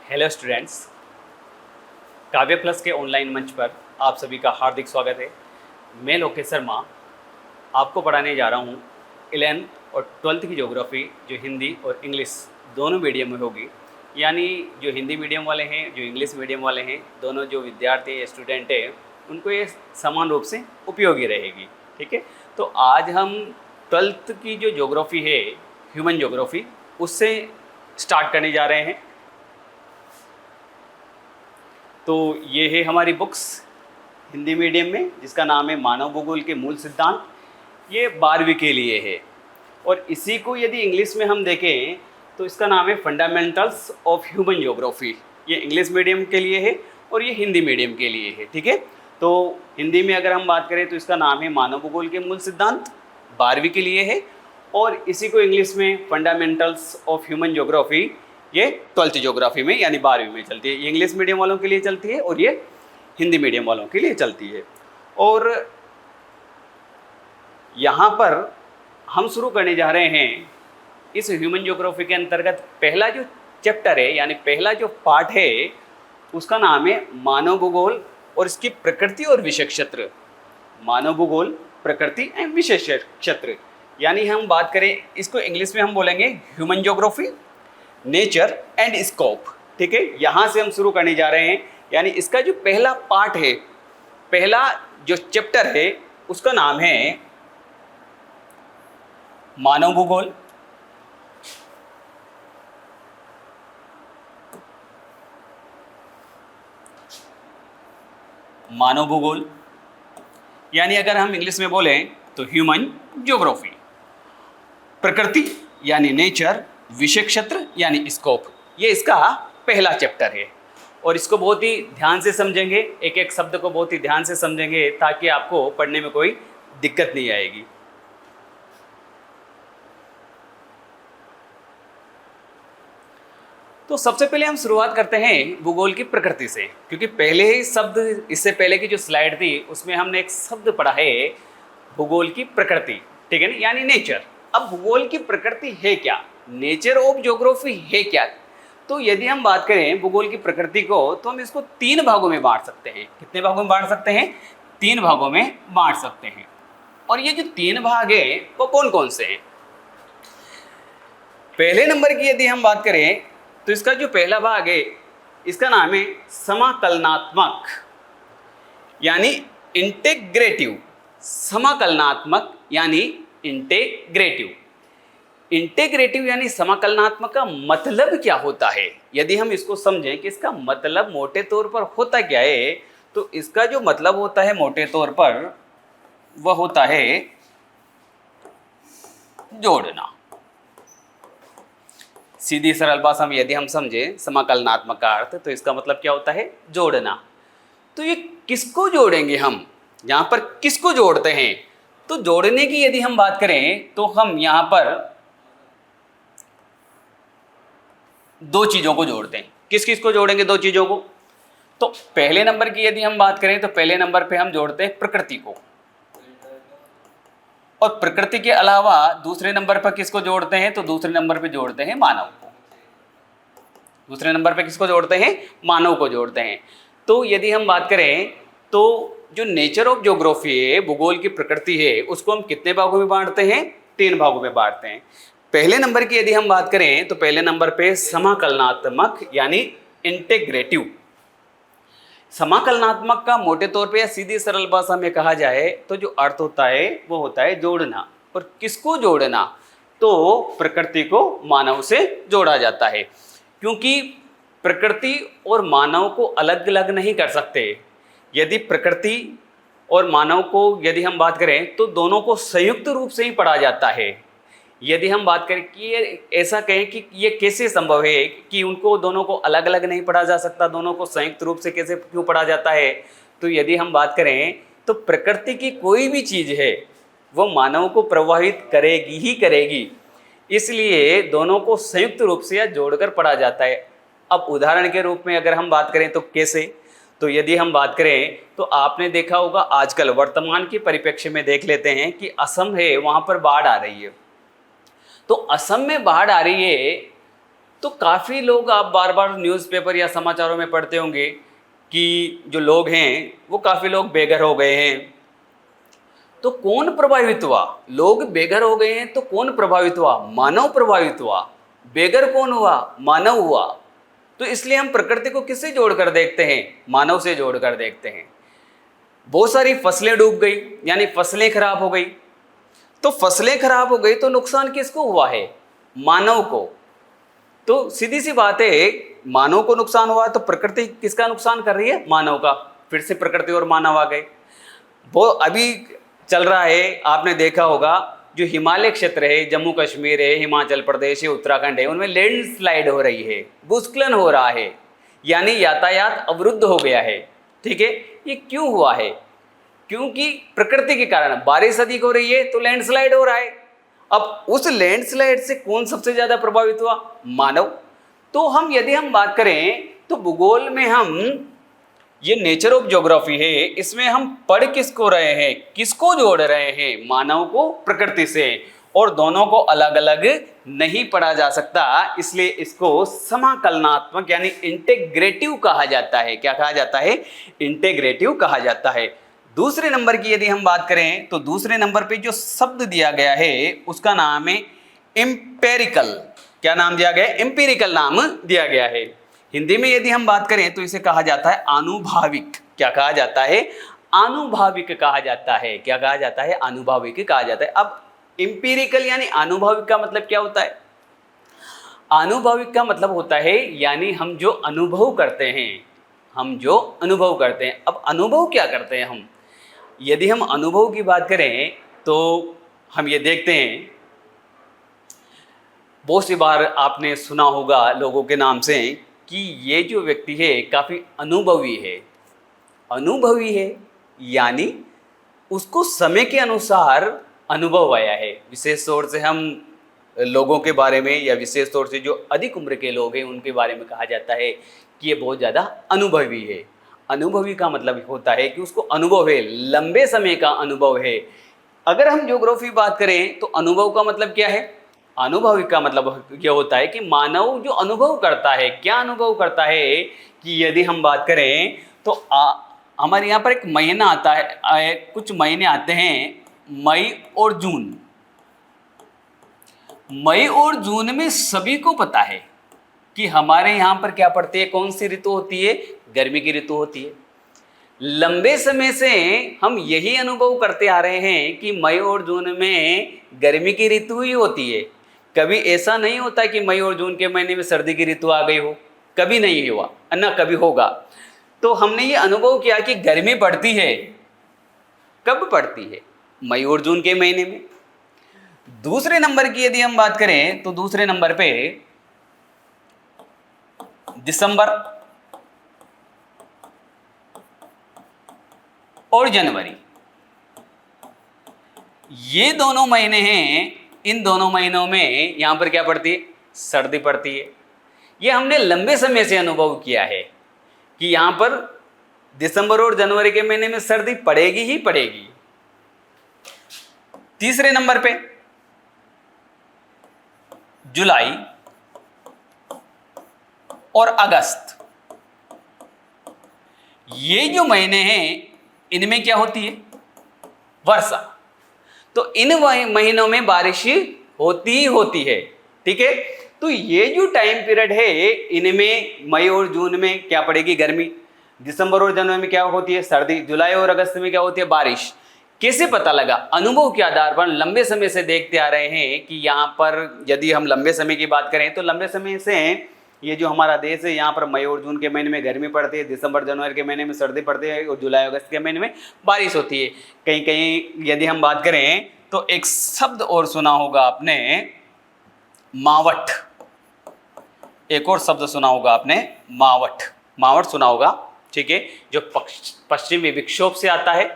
Hello students, काव्य plus के online मंच पर आप सभी का हार्दिक स्वागत है। मैं लोकेश शर्मा आपको पढ़ाने जा रहा हूँ 11th और 12th की ज्योग्राफी, जो हिंदी और इंग्लिश दोनों मीडियम में होगी। यानी जो हिंदी मीडियम वाले हैं, जो इंग्लिश मीडियम वाले हैं, दोनों जो विद्यार्थी स्टूडेंट हैं उनको ये समान रूप से उपयोगी रहेगी। ठीक है, तो आज हम 12th की जो ज्योग्राफी है, ह्यूमन ज्योग्राफी, उससे स्टार्ट करने जा रहे हैं। तो ये है हमारी बुक्स हिंदी मीडियम में, जिसका नाम है मानव भूगोल के मूल सिद्धांत। ये 12वीं के लिए है। और इसी को यदि इंग्लिश में हम देखें तो इसका नाम है फंडामेंटल्स ऑफ ह्यूमन ज्योग्राफी। ये इंग्लिश मीडियम के लिए है और ये हिंदी मीडियम के लिए है। ठीक है, तो हिंदी में अगर हम बात करें तो इसका नाम है मानव भूगोल के मूल सिद्धांत, 12वीं के लिए है। और इसी को इंग्लिश में फंडामेंटल्स ऑफ ह्यूमन ज्योग्राफी, ये 12th ज्योग्राफी में यानी 12वीं में चलती है। ये इंग्लिश मीडियम वालों के लिए चलती है और ये हिंदी मीडियम वालों के लिए चलती है। और यहाँ पर हम शुरू करने जा रहे हैं इस ह्यूमन ज्योग्राफी के अंतर्गत पहला जो चैप्टर है, यानी पहला जो पार्ट है, उसका नाम है मानव भूगोल और इसकी प्रकृति और विशेष क्षेत्र। मानव भूगोल, प्रकृति एवं विशेष क्षेत्र, यानी हम बात करें इसको इंग्लिश में हम बोलेंगे human geography, nature and scope. ठीक है, यहाँ से हम शुरू करने जा रहे हैं। यानी इसका जो पहला पार्ट है, पहला जो चैप्टर है, उसका नाम है मानव भूगोल, मानव भूगोल, यानी अगर हम इंग्लिश में बोलें तो ह्यूमन ज्योग्राफी, प्रकृति यानी नेचर, विषय क्षेत्र यानी स्कोप, ये इसका पहला चैप्टर है। और इसको बहुत ही ध्यान से समझेंगे, एक एक शब्द को बहुत ही ध्यान से समझेंगे ताकि आपको पढ़ने में कोई दिक्कत नहीं आएगी। तो सबसे पहले हम शुरुआत करते हैं भूगोल की प्रकृति से, क्योंकि पहले ही शब्द, इससे पहले की जो स्लाइड थी उसमें हमने एक शब्द पढ़ा है भूगोल की प्रकृति। ठीक है ना, यानी नेचर। अब भूगोल की प्रकृति है क्या, नेचर ऑफ ज्योग्राफी है क्या? तो यदि हम बात करें भूगोल की प्रकृति को तो हम इसको 3 भागों में बांट सकते हैं। कितने भागों में बांट सकते हैं? 3 भागों में बांट सकते हैं। और ये जो 3 भाग है वो कौन कौन से हैं? पहले नंबर की यदि हम बात करें तो इसका जो पहला भाग है, इसका नाम है समाकलनात्मक, यानी इंटेग्रेटिव। समाकलनात्मक यानी इंटेग्रेटिव। इंटेग्रेटिव यानी समाकलनात्मक का मतलब क्या होता है? यदि हम इसको समझें कि इसका मतलब मोटे तौर पर होता क्या है, तो इसका जो मतलब होता है मोटे तौर पर वह होता है जोड़ना। सीधी सरल भाषा में यदि हम समझें समाकलनात्मक का अर्थ, तो इसका मतलब क्या होता है? जोड़ना। तो ये किसको जोड़ेंगे हम? यहाँ पर किसको जोड़ते हैं? तो जोड़ने की यदि हम बात करें तो हम यहाँ पर 2 चीज़ों को जोड़ते हैं। किस किस को जोड़ेंगे 2 चीज़ों को? तो पहले नंबर की यदि हम बात करें तो पहले नंबर पे हम जोड़ते हैं प्रकृति को, और प्रकृति के अलावा दूसरे नंबर पर किसको जोड़ते हैं? तो दूसरे नंबर पे जोड़ते हैं मानव को। दूसरे नंबर पे किसको जोड़ते हैं? मानव को जोड़ते हैं। तो यदि हम बात करें तो जो नेचर ऑफ ज्योग्राफी है, भूगोल की प्रकृति है, उसको हम कितने भागों में बांटते हैं? 3 भागों में बांटते हैं। पहले नंबर की यदि हम बात करें तो पहले नंबर पे समाकलनात्मक यानी इंटेग्रेटिव। समाकलनात्मक का मोटे तौर पे या सीधी सरल भाषा में कहा जाए तो जो अर्थ होता है वो होता है जोड़ना। और किसको जोड़ना? तो प्रकृति को मानव से जोड़ा जाता है, क्योंकि प्रकृति और मानव को अलग अलग नहीं कर सकते। यदि प्रकृति और मानव को यदि हम बात करें तो दोनों को संयुक्त रूप से ही पढ़ा जाता है। यदि हम बात करें कि ये ऐसा कहें कि ये कैसे संभव है कि उनको दोनों को अलग अलग नहीं पढ़ा जा सकता, दोनों को संयुक्त रूप से कैसे क्यों पढ़ा जाता है? तो यदि हम बात करें तो प्रकृति की कोई भी चीज़ है वो मानव को प्रभावित करेगी ही करेगी, इसलिए दोनों को संयुक्त रूप से या जोड़कर पढ़ा जाता है। अब उदाहरण के रूप में अगर हम बात करें तो कैसे? तो यदि हम बात करें तो आपने देखा होगा आजकल वर्तमान के परिप्रेक्ष्य में देख लेते हैं कि असम है, वहाँ पर बाढ़ आ रही है। तो असम में बाढ़ आ रही है तो काफ़ी लोग आप बार बार न्यूज़पेपर या समाचारों में पढ़ते होंगे कि जो लोग हैं वो काफ़ी लोग बेघर हो गए हैं। तो कौन प्रभावित हुआ? लोग बेघर हो गए हैं तो कौन प्रभावित हुआ? मानव प्रभावित हुआ। बेघर कौन हुआ? मानव हुआ। तो इसलिए हम प्रकृति को किससे जोड़कर देखते हैं? मानव से जोड़कर देखते हैं। बहुत सारी फसलें डूब गई, यानी फसलें खराब हो गई। तो फसलें खराब हो गई तो नुकसान किसको हुआ है? मानव को। तो सीधी सी बात है, मानव को नुकसान हुआ तो प्रकृति किसका नुकसान कर रही है? मानव का। फिर से प्रकृति और मानव आ गए। वो अभी चल रहा है, आपने देखा होगा, जो हिमालय क्षेत्र है, जम्मू कश्मीर है, हिमाचल प्रदेश है, उत्तराखंड है, उनमें लैंडस्लाइड हो रही है, भूस्खलन हो रहा है, यानी यातायात अवरुद्ध हो गया है। ठीक है, ये क्यों हुआ है? क्योंकि प्रकृति के कारण बारिश अधिक हो रही है तो लैंडस्लाइड हो रहा है। अब उस लैंडस्लाइड से कौन सबसे ज्यादा प्रभावित हुआ? मानव। तो हम यदि हम बात करें तो भूगोल में हम ये नेचर ऑफ ज्योग्राफी है, इसमें हम पढ़ किसको रहे हैं? किसको जोड़ रहे हैं? मानव को प्रकृति से। और दोनों को अलग अलग नहीं पढ़ा जा सकता, इसलिए इसको समाकलनात्मक यानी इंटेग्रेटिव कहा जाता है। क्या कहा जाता है? इंटेग्रेटिव कहा जाता है। दूसरे नंबर की यदि हम बात करें तो दूसरे नंबर पे जो शब्द दिया गया है उसका नाम है एम्पेरिकल। क्या नाम दिया गया है? एम्पिरिकल नाम दिया गया है। हिंदी में यदि हम बात करें तो इसे कहा जाता है आनुभाविक। क्या कहा जाता है? आनुभाविक कहा जाता है। क्या कहा जाता है? आनुभाविक कहा जाता है। अब एम्पिरिकल यानी आनुभाविक का मतलब क्या होता है? आनुभाविक का मतलब होता है यानी हम जो अनुभव करते हैं, हम जो अनुभव करते हैं। अब अनुभव क्या करते हैं हम? यदि हम अनुभव की बात करें तो हम ये देखते हैं, बहुत सी बार आपने सुना होगा लोगों के नाम से कि ये जो व्यक्ति है काफ़ी अनुभवी है। अनुभवी है यानी उसको समय के अनुसार अनुभव आया है। विशेष तौर से हम लोगों के बारे में या विशेष तौर से जो अधिक उम्र के लोग हैं उनके बारे में कहा जाता है कि ये बहुत ज़्यादा अनुभवी है। अनुभवी का मतलब होता है कि उसको अनुभव है, लंबे समय का अनुभव है। अगर हम ज्योग्राफी बात करें तो अनुभव का मतलब क्या है? अनुभवी का मतलब यह होता है कि मानव जो अनुभव करता है, क्या अनुभव करता है कि यदि हम बात करें तो हमारे यहाँ पर एक महीना आता है, कुछ महीने आते हैं, मई और जून। मई और जून में सभी को पता है कि हमारे यहाँ पर क्या पड़ती है, कौन सी ऋतु होती है? गर्मी की ऋतु होती है। लंबे समय से हम यही अनुभव करते आ रहे हैं कि मई और जून में गर्मी की ऋतु ही होती है। कभी ऐसा नहीं होता कि मई और जून के महीने में सर्दी की ऋतु आ गई हो, कभी नहीं हुआ, ना कभी होगा। तो हमने ये अनुभव किया कि गर्मी पड़ती है। कब पड़ती है? मई और जून के महीने में। दूसरे नंबर की यदि हम बात करें तो दूसरे नंबर पे दिसंबर और जनवरी, ये दोनों महीने हैं। इन दोनों महीनों में यहां पर क्या पड़ती है? सर्दी पड़ती है। ये हमने लंबे समय से अनुभव किया है कि यहां पर दिसंबर और जनवरी के महीने में सर्दी पड़ेगी ही पड़ेगी। तीसरे नंबर पे जुलाई और अगस्त, ये जो महीने हैं इनमें क्या होती है? वर्षा। तो इन महीनों में बारिश होती ही होती है। ठीक है, तो ये जो टाइम पीरियड है इनमें मई और जून में क्या पड़ेगी? गर्मी। दिसंबर और जनवरी में क्या होती है? सर्दी। जुलाई और अगस्त में क्या होती है? बारिश। कैसे पता लगा? अनुभव के आधार पर लंबे समय से देखते आ रहे हैं कि यहाँ पर यदि हम लंबे समय की बात करें तो लंबे समय से ये जो हमारा देश है यहाँ पर मई और जून के महीने में गर्मी पड़ती है, दिसंबर जनवरी के महीने में सर्दी पड़ती है और जुलाई अगस्त के महीने में बारिश होती है। कहीं कहीं यदि हम बात करें तो एक शब्द और सुना होगा आपने, मावठ। एक और शब्द सुना होगा आपने, मावठ। मावठ सुना होगा। ठीक है, जो पश्चिमी विक्षोभ से आता है,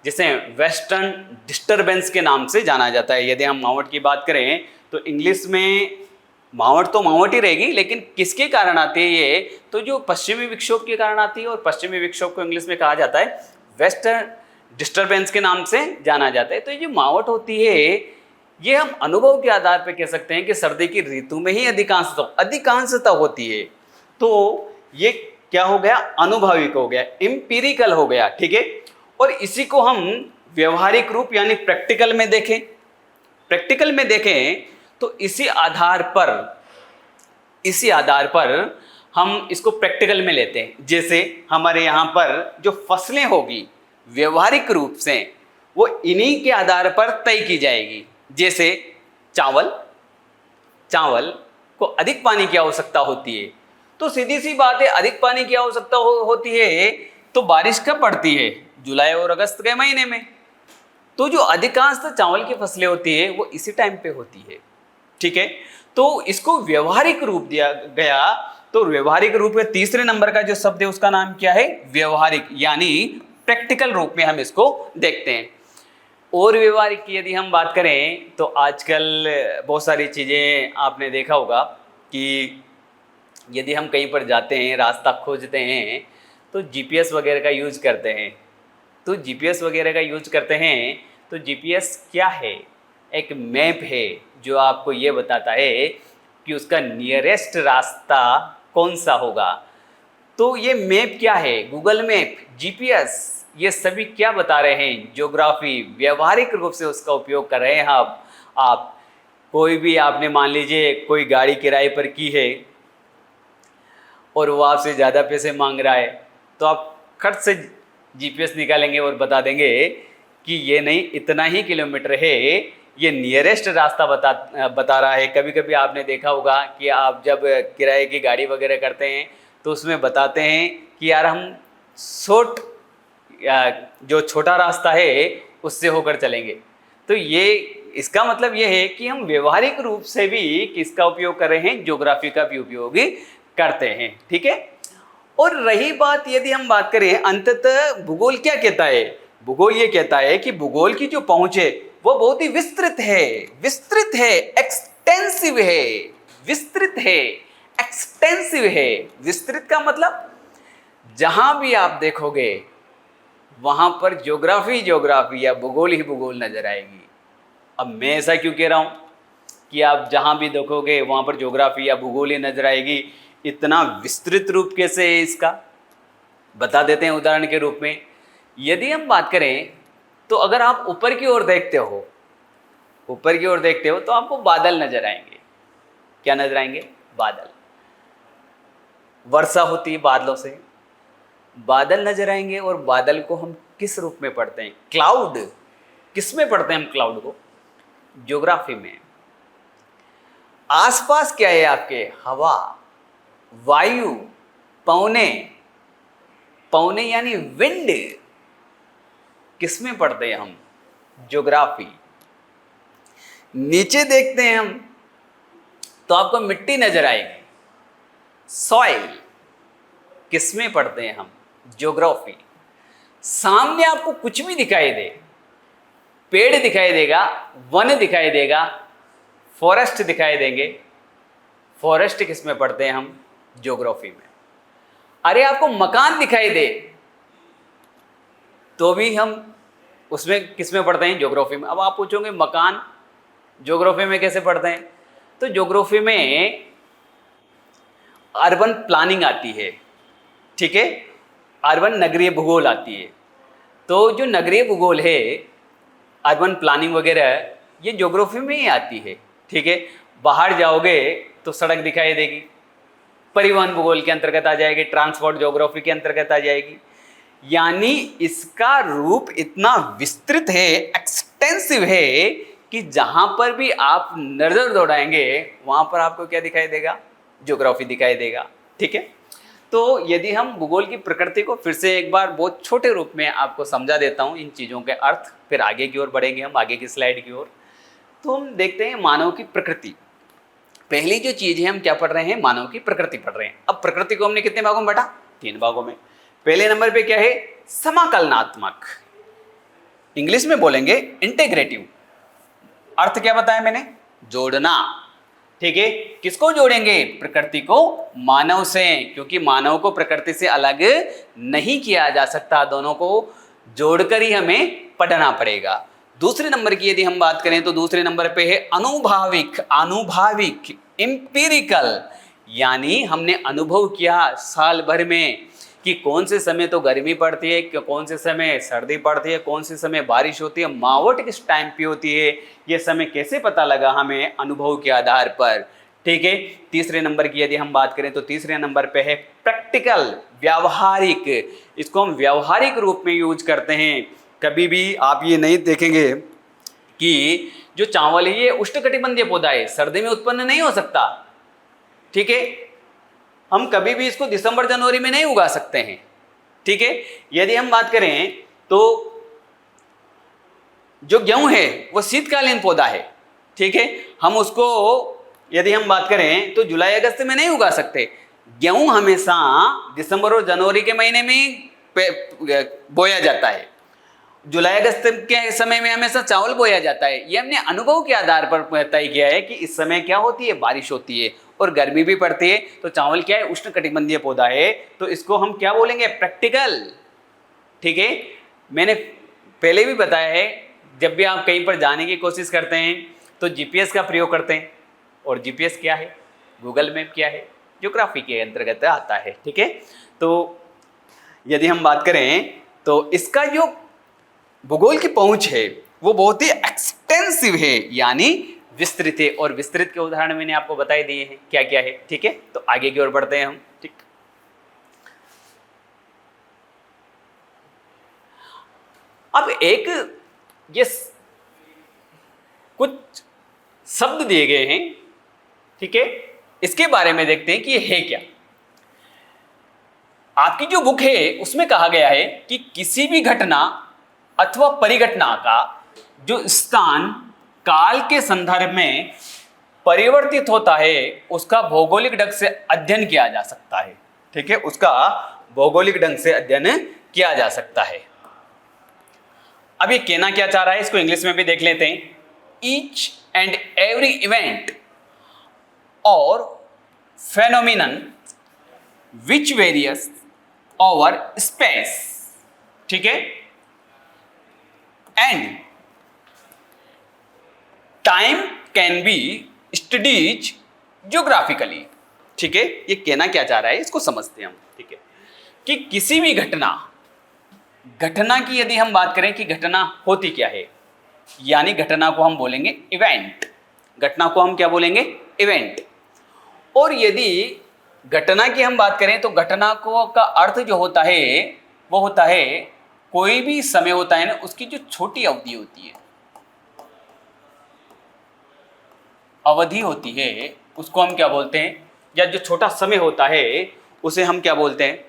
जिसे वेस्टर्न डिस्टर्बेंस के नाम से जाना जाता है। यदि हम मावठ की बात करें तो इंग्लिश में मावठ तो मावठ ही रहेगी, लेकिन किसके कारण आती है ये? तो जो पश्चिमी विक्षोभ के कारण आती है, और पश्चिमी विक्षोभ को इंग्लिश में कहा जाता है वेस्टर्न डिस्टर्बेंस के नाम से जाना जाता है। तो ये जो मावठ होती है ये हम अनुभव के आधार पे कह सकते हैं कि सर्दी की ऋतु में ही अधिकांशता होती है। तो ये क्या हो गया, अनुभविक हो गया, एम्पिरिकल हो गया, ठीक है। और इसी को हम व्यवहारिक रूप यानी प्रैक्टिकल में देखें तो इसी आधार पर हम इसको प्रैक्टिकल में लेते हैं। जैसे हमारे यहाँ पर जो फसलें होगी व्यवहारिक रूप से वो इन्हीं के आधार पर तय की जाएगी। जैसे चावल को अधिक पानी की आवश्यकता होती है, तो सीधी सी बात है अधिक पानी की आवश्यकता होती है तो बारिश कब पड़ती है, जुलाई और अगस्त के महीने में। तो जो अधिकांशतः चावल की फसलें होती है वो इसी टाइम पे होती है, ठीक है। तो इसको व्यवहारिक रूप दिया गया। तो व्यवहारिक रूप में तीसरे नंबर का जो शब्द है उसका नाम क्या है, व्यवहारिक, यानी प्रैक्टिकल रूप में हम इसको देखते हैं। और व्यवहारिक की यदि हम बात करें तो आजकल बहुत सारी चीज़ें आपने देखा होगा कि यदि हम कहीं पर जाते हैं, रास्ता खोजते हैं तो जीपीएस वगैरह का यूज़ करते हैं। तो जीपीएस क्या है, एक मैप है जो आपको ये बताता है कि उसका नियरेस्ट रास्ता कौन सा होगा। तो ये मैप क्या है, गूगल मैप, जीपीएस, ये सभी क्या बता रहे हैं, ज्योग्राफी, व्यवहारिक रूप से उसका उपयोग कर रहे हैं। आप कोई भी, आपने मान लीजिए कोई गाड़ी किराए पर की है और वो आपसे ज़्यादा पैसे मांग रहा है, तो आप खट से जीपीएस निकालेंगे और बता देंगे कि ये नहीं, इतना ही किलोमीटर है, ये नियरेस्ट रास्ता बता रहा है। कभी कभी आपने देखा होगा कि आप जब किराए की गाड़ी वगैरह करते हैं तो उसमें बताते हैं कि यार हम जो छोटा रास्ता है उससे होकर चलेंगे। तो ये इसका मतलब ये है कि हम व्यवहारिक रूप से भी किसका उपयोग कर रहे हैं, ज्योग्राफी का भी उपयोग करते हैं, ठीक है। और रही बात, यदि हम बात करें अंततः भूगोल क्या कहता है, भूगोल ये कहता है कि भूगोल की जो पहुंच है वो बहुत ही विस्तृत है, एक्सटेंसिव है। विस्तृत का मतलब जहां भी आप देखोगे वहां पर ज्योग्राफी या भूगोल ही भूगोल नजर आएगी। अब मैं ऐसा क्यों कह रहा हूं कि आप जहां भी देखोगे वहां पर ज्योग्राफी या भूगोल ही नजर आएगी, इतना विस्तृत रूप कैसे है इसका, बता देते हैं उदाहरण के रूप में। यदि हम बात करें तो अगर आप ऊपर की ओर देखते हो तो आपको बादल नजर आएंगे। क्या नजर आएंगे, बादल। वर्षा होती है बादलों से, बादल नजर आएंगे। और बादल को हम किस रूप में पढ़ते हैं, क्लाउड। किस में पढ़ते हैं हम क्लाउड को, ज्योग्राफी में। आसपास क्या है आपके, हवा, वायु, पवने यानी विंड, किस में पढ़ते हैं हम, ज्योग्राफी। नीचे देखते हैं हम तो आपको मिट्टी नजर आएगी, सॉइल, किस में पढ़ते हैं हम, ज्योग्राफी। सामने आपको कुछ भी दिखाई दे, पेड़ दिखाई देगा, वन दिखाई देगा, फॉरेस्ट दिखाई देंगे, फॉरेस्ट किस में पढ़ते हैं हम, ज्योग्राफी में। अरे आपको मकान दिखाई दे तो भी हम उसमें किस में पढ़ते हैं, ज्योग्राफी में। अब आप पूछोगे मकान ज्योग्राफी में कैसे पढ़ते हैं, तो ज्योग्राफी में अर्बन प्लानिंग आती है, ठीक है, अर्बन नगरीय भूगोल आती है। तो जो नगरीय भूगोल है, अर्बन प्लानिंग वगैरह, ये ज्योग्राफी में ही आती है, ठीक है। बाहर जाओगे तो सड़क दिखाई देगी, परिवहन भूगोल के अंतर्गत आ जाएगी, ट्रांसपोर्ट ज्योग्राफी के अंतर्गत आ जाएगी। यानी इसका रूप इतना विस्तृत है, एक्सटेंसिव है कि जहां पर भी आप नजर दौड़ाएंगे वहां पर आपको क्या दिखाई देगा, ज्योग्राफी दिखाई देगा, ठीक है। तो यदि हम भूगोल की प्रकृति को फिर से एक बार बहुत छोटे रूप में आपको समझा देता हूं, इन चीज़ों के अर्थ, फिर आगे की ओर बढ़ेंगे हम, आगे की स्लाइड की ओर। तो हम देखते हैं मानव की प्रकृति। पहली जो चीज़ है, हम क्या पढ़ रहे हैं, मानव की प्रकृति पढ़ रहे हैं। अब प्रकृति को हमने कितने भागों में बांटा, 3 भागों में। पहले नंबर पे क्या है, समाकलनात्मक, इंग्लिश में बोलेंगे इंटेग्रेटिव। अर्थ क्या बताया मैंने, जोड़ना, ठीक है। किसको जोड़ेंगे, प्रकृति को मानव से, क्योंकि मानव को प्रकृति से अलग नहीं किया जा सकता, दोनों को जोड़कर ही हमें पढ़ना पड़ेगा। दूसरे नंबर की यदि हम बात करें तो दूसरे नंबर पे है अनुभाविक। अनुभाविक, एम्पिरिकल, यानी हमने अनुभव किया साल भर में कि कौन से समय तो गर्मी पड़ती है, कौन से समय सर्दी पड़ती है, कौन से समय बारिश होती है, मावट किस टाइम पे होती है, ये समय कैसे पता लगा हमें? अनुभव के आधार पर। ठीक है। तीसरे नंबर की यदि हम बात करें तो तीसरे नंबर पे है प्रैक्टिकल, व्यावहारिक। इसको हम व्यावहारिक रूप में यूज करते हैं। कभी भी आप ये नहीं देखेंगे कि जो चावल है ये उष्णकटिबंधीय पौधा है, सर्दी में उत्पन्न नहीं हो सकता। ठीक है। हम कभी भी इसको दिसंबर जनवरी में नहीं उगा सकते हैं। ठीक है। यदि हम बात करें तो जो गेहूं है वो शीतकालीन पौधा है। ठीक है। हम उसको यदि हम बात करें तो जुलाई अगस्त में नहीं उगा सकते। गेहूं हमेशा दिसंबर और जनवरी के महीने में बोया जाता है। जुलाई अगस्त के समय में हमेशा चावल बोया जाता है। ये हमने अनुभव के आधार पर तय किया है कि इस समय क्या होती है? बारिश होती है और गर्मी भी पड़ती है। तो चावल क्या है? उष्णकटिबंधीय पौधा है, तो इसको हम क्या बोलेंगे? प्रैक्टिकल। ठीक है। मैंने पहले भी बताया है, जब भी आप कहीं पर जाने की कोशिश करते हैं तो जीपीएस का प्रयोग करते हैं। और जीपीएस क्या है? गूगल मैप क्या है? ज्योग्राफी के अंतर्गत आता है। ठीक है। तो यदि हम बात करें तो इसका जो भूगोल की पहुंच है वो बहुत ही एक्सटेंसिव है, यानी विस्तृत है। और विस्तृत के उदाहरण मैंने आपको बताए दिए हैं क्या क्या है। ठीक है। तो आगे की ओर बढ़ते हैं हम। ठीक। अब एक ये कुछ शब्द दिए गए हैं। ठीक है। इसके बारे में देखते हैं कि ये है क्या। आपकी जो बुक है उसमें कहा गया है कि किसी भी घटना अथवा परिघटना का जो स्थान काल के संदर्भ में परिवर्तित होता है उसका भौगोलिक ढंग से अध्ययन किया जा सकता है। ठीक है। उसका भौगोलिक ढंग से अध्ययन किया जा सकता है। अब ये कहना क्या चाह रहा है इसको इंग्लिश में भी देख लेते हैं। ईच एंड एवरी इवेंट और फेनोमिनन विच वेरियस ओवर स्पेस। ठीक है। And time can be studies geographically. ठीक है। ये कहना क्या चाह रहा है इसको समझते हैं हम। ठीक है। कि किसी भी घटना की यदि हम बात करें कि घटना होती क्या है, यानी घटना को हम बोलेंगे इवेंट। घटना को हम क्या बोलेंगे? इवेंट। और यदि घटना की हम बात करें तो घटना को का अर्थ जो होता है वो होता है कोई भी समय होता है ना, उसकी जो छोटी अवधि होती है, अवधि होती है, उसको हम क्या बोलते हैं? या जो छोटा समय होता है उसे हम क्या बोलते हैं?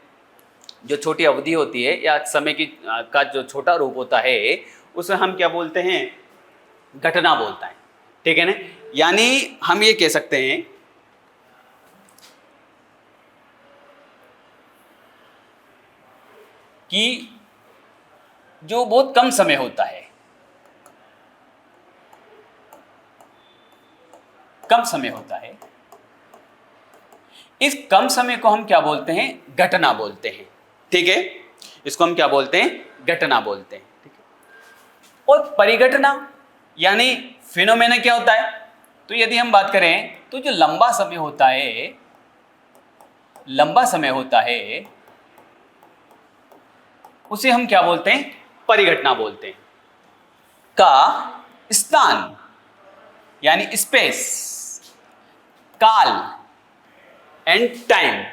जो छोटी अवधि होती है या समय की का जो छोटा रूप होता है उसे हम क्या बोलते हैं? घटना बोलता है। ठीक है ना। यानी हम ये कह सकते हैं कि जो बहुत कम समय होता है, कम समय होता है, इस कम समय को हम क्या बोलते हैं? घटना बोलते हैं। ठीक है। इसको हम क्या बोलते हैं? घटना बोलते हैं। ठीक है। और परिघटना यानी फिनोमेना क्या होता है? तो यदि हम बात करें तो जो लंबा समय होता है, लंबा समय होता है उसे हम क्या बोलते हैं? परिघटना बोलते हैं। का स्थान यानी स्पेस, काल एंड टाइम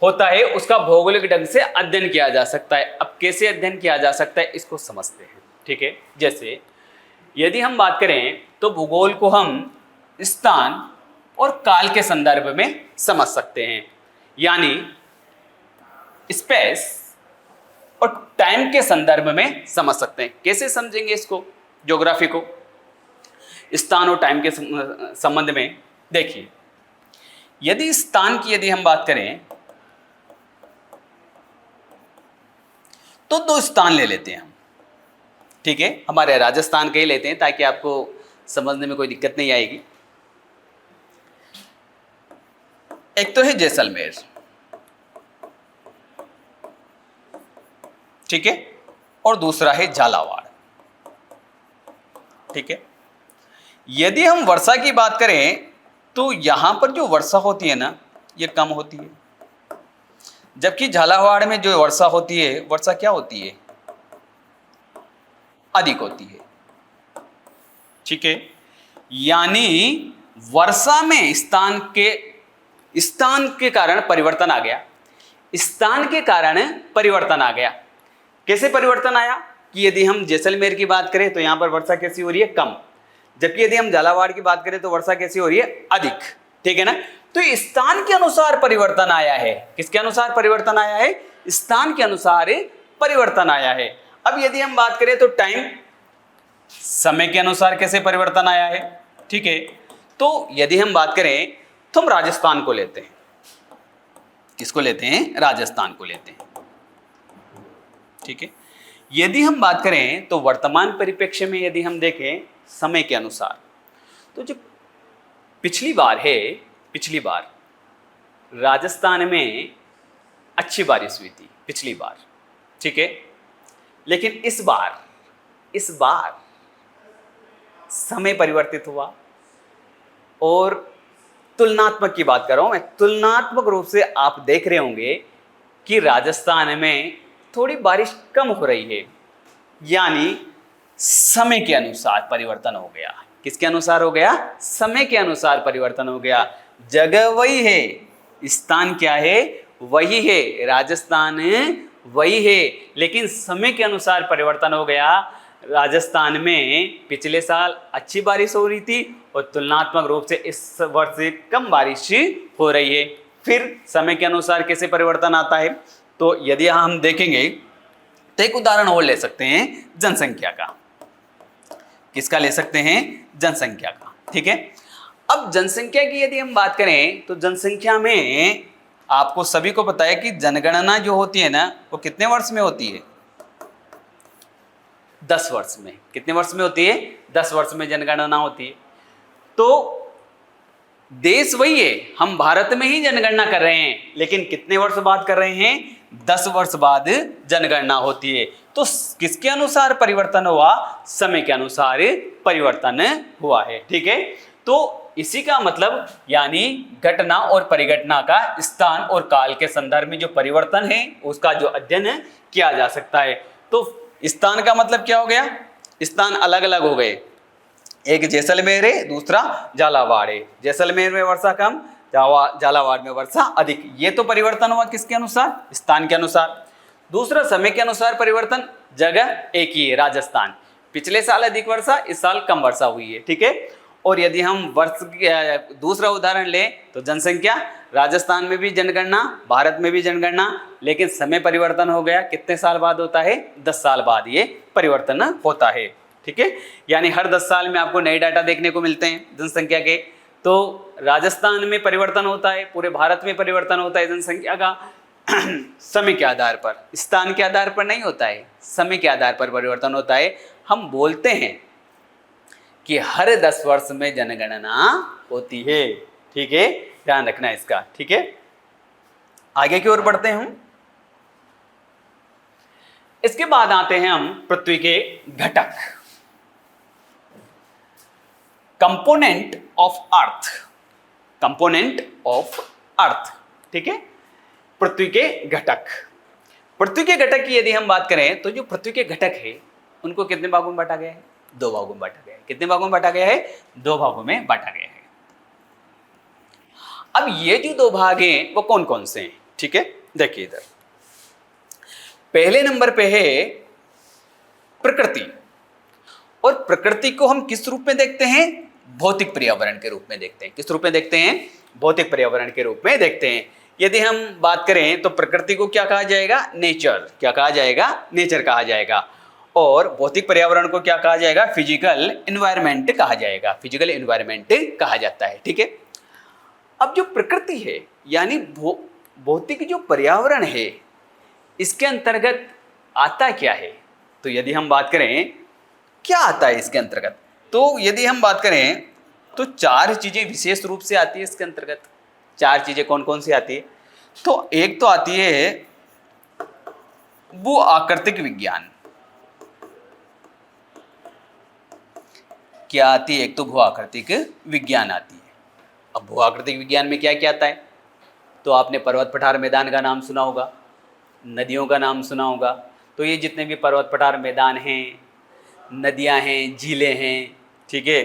होता है, उसका भौगोलिक ढंग से अध्ययन किया जा सकता है। अब कैसे अध्ययन किया जा सकता है इसको समझते हैं। ठीक है। जैसे यदि हम बात करें तो भूगोल को हम स्थान और काल के संदर्भ में समझ सकते हैं, यानी स्पेस और टाइम के संदर्भ में समझ सकते हैं। कैसे समझेंगे इसको? ज्योग्राफी को स्थान और टाइम के संबंध में देखिए, यदि स्थान की यदि हम बात करें तो दो स्थान ले लेते हैं हम। ठीक है। हमारे राजस्थान के ही लेते हैं ताकि आपको समझने में कोई दिक्कत नहीं आएगी। एक तो है जैसलमेर। ठीक है। और दूसरा है झालावाड़। ठीक है। यदि हम वर्षा की बात करें तो यहां पर जो वर्षा होती है ना, ये कम होती है, जबकि झालावाड़ में जो वर्षा होती है, वर्षा क्या होती है, अधिक होती है। ठीक है, यानी वर्षा में स्थान के कारण परिवर्तन आ गया। स्थान के कारण परिवर्तन आ गया। कैसे परिवर्तन आया कि यदि हम जैसलमेर की बात करें तो यहां पर वर्षा कैसी हो रही है, कम, जबकि यदि हम झालावाड़ की बात करें तो वर्षा कैसी हो रही है, अधिक। ठीक है ना, तो स्थान के अनुसार परिवर्तन आया है। किसके अनुसार परिवर्तन आया है, स्थान के अनुसार परिवर्तन आया है। अब यदि हम बात करें तो टाइम, समय के अनुसार कैसे परिवर्तन आया है। ठीक है, तो यदि हम बात करें तो हम राजस्थान को लेते हैं। किसको लेते हैं, राजस्थान को लेते हैं। ठीक है, यदि हम बात करें तो वर्तमान परिप्रेक्ष्य में यदि हम देखें समय के अनुसार, तो जो पिछली बार राजस्थान में अच्छी बारिश हुई थी पिछली बार। ठीक है, लेकिन इस बार समय परिवर्तित हुआ। और तुलनात्मक की बात कर रहा हूं मैं, तुलनात्मक रूप से आप देख रहे होंगे कि राजस्थान में थोड़ी बारिश कम हो रही है, यानी समय के अनुसार परिवर्तन हो गया। किसके अनुसार हो गया, समय के अनुसार परिवर्तन हो गया। जगह वही है, स्थान क्या है, वही है, राजस्थान वही है, लेकिन समय के अनुसार परिवर्तन हो गया। राजस्थान में पिछले साल अच्छी बारिश हो रही थी और तुलनात्मक रूप से इस वर्ष कम बारिश हो रही है। फिर समय के अनुसार कैसे परिवर्तन आता है, तो यदि हम देखेंगे तो एक उदाहरण और ले सकते हैं जनसंख्या का। किसका ले सकते हैं, जनसंख्या का। ठीक है, अब जनसंख्या की यदि हम बात करें तो जनसंख्या में आपको सभी को पता है कि जनगणना जो होती है ना, वो कितने वर्ष में होती है, 10 वर्ष में। कितने वर्ष में होती है, 10 वर्ष में जनगणना होती है। तो देश वही है, हम भारत में ही जनगणना कर रहे हैं, लेकिन कितने वर्ष बाद कर रहे हैं, 10 वर्ष बाद जनगणना होती है। तो किसके अनुसार परिवर्तन हुआ, समय के अनुसार परिवर्तन हुआ है। ठीक है, तो इसी का मतलब यानी घटना और परिघटना का स्थान और काल के संदर्भ में जो परिवर्तन है उसका जो अध्ययन किया जा सकता है। तो स्थान का मतलब क्या हो गया, स्थान अलग अलग हो गए, एक जैसलमेर है, दूसरा झालावाड़ है। जैसलमेर में वर्षा कम, झालावाड़ में वर्षा अधिक। ये तो परिवर्तन हुआ किसके अनुसार, स्थान के अनुसार। दूसरा समय के अनुसार परिवर्तन, जगह एक ही है, राजस्थान। पिछले साल अधिक वर्षा, इस साल कम वर्षा हुई है। ठीक है, और यदि हम वर्ष दूसरा उदाहरण लें तो जनसंख्या, राजस्थान में भी जनगणना, भारत में भी जनगणना, लेकिन समय परिवर्तन हो गया। कितने साल बाद होता है, 10 साल बाद ये परिवर्तन होता है। ठीक है, यानी हर 10 साल में आपको नए डाटा देखने को मिलते हैं जनसंख्या के। तो राजस्थान में परिवर्तन होता है, पूरे भारत में परिवर्तन होता है जनसंख्या का समय के आधार पर, स्थान के आधार पर नहीं होता है, समय के आधार पर परिवर्तन होता है। हम बोलते हैं कि हर 10 वर्ष में जनगणना होती है। ठीक है, ध्यान रखना इसका। ठीक है, आगे की ओर बढ़ते हैं हम। इसके बाद आते हैं हम पृथ्वी के घटक, component of earth, component of earth. ठीक है, पृथ्वी के घटक। पृथ्वी के घटक की यदि हम बात करें तो जो पृथ्वी के घटक है उनको कितने भागों में बांटा गया है, 2 भागों में बांटा गया है। कितने भागों में बांटा गया है, 2 भागों में बांटा गया है। अब ये जो 2 भाग हैं वो कौन कौन से हैं। ठीक है, देखिए इधर पहले नंबर पे है प्रकृति। और प्रकृति को हम किस रूप में देखते हैं, भौतिक पर्यावरण के रूप में देखते हैं। किस रूप में देखते हैं, भौतिक पर्यावरण के रूप में देखते हैं। यदि हम बात करें तो प्रकृति को क्या कहा जाएगा, नेचर। क्या कहा जाएगा, नेचर कहा जाएगा। और भौतिक पर्यावरण को क्या कहा जाएगा, फिजिकल एनवायरनमेंट कहा जाएगा, फिजिकल एनवायरनमेंट कहा जाता है। ठीक है, अब जो प्रकृति है यानी भौतिक जो पर्यावरण है, इसके अंतर्गत आता क्या है, तो यदि हम बात करें क्या आता है इसके अंतर्गत, तो यदि हम बात करें तो 4 चीजें विशेष रूप से आती है इसके अंतर्गत। 4 चीजें कौन कौन सी आती है, तो एक तो आती है भू आकृतिक विज्ञान, क्या आती है? एक तो भू आकृतिक विज्ञान आती है। अब भू आकृतिक विज्ञान में क्या क्या आता है? तो आपने पर्वत पठार मैदान का नाम सुना होगा, नदियों का नाम सुना होगा। तो ये जितने भी पर्वत पठार मैदान हैं, नदियां हैं, झीलें हैं, ठीक है,